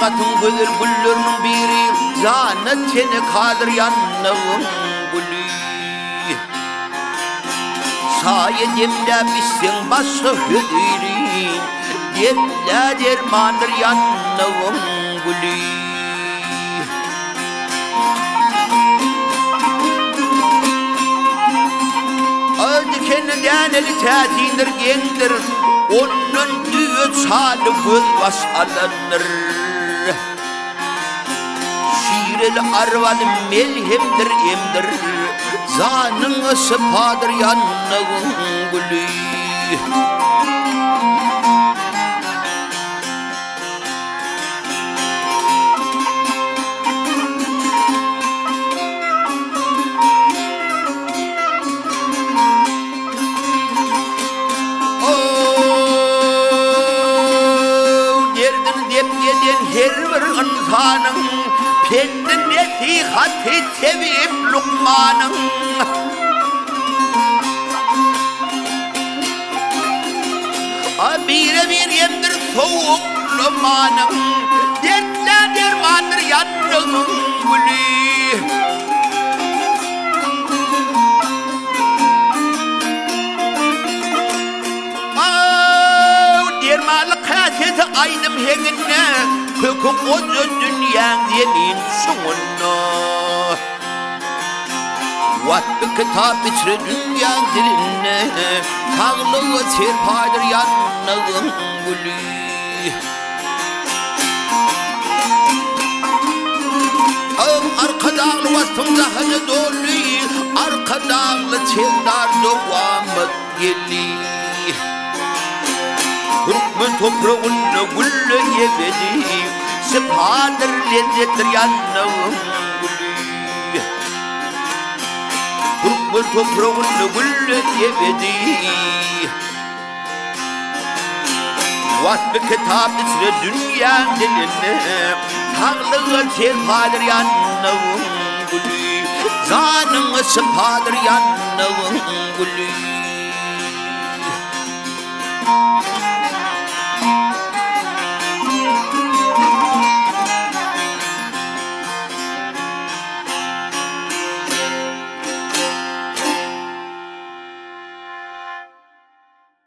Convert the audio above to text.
hakikatin güzel güllerinin biri, zannet seni kadir yanlığın gülü. Sayedimde bitsin başka hüdürün, dertle dermandır yanlığın gülü. Kendinden eli tәтинdir gendir, onun düğüt salı göz bas alınır. Şiireli arvalı melhemdir emdir, zanın sıfadır yanlığın gülü. Her bir insanın kendi nasihat sevip Lukman'ın bire bir yemdir soğuk Lukman'ın dertle dermandır yanlığın gülü. Dermalı kaseti aydım hengine köküm ozu dünyanın yemin sonuna. Vatlı kitap içri dünyanın diline, sağlığı serpaydır yanlığın gülü. Arka dağlı vasfımda hacı dolu, arka dağlı çeldar devam geli. Hükmün toprağını gülle yebedi, sıfadır lezzettir yanlığın gülü. Hükmün toprağını gülle yebedi, vasfı kitap içre dünya diline, sağlığı serpadır yanlığın gülü. Zanın sıfadır yanlığın gülü.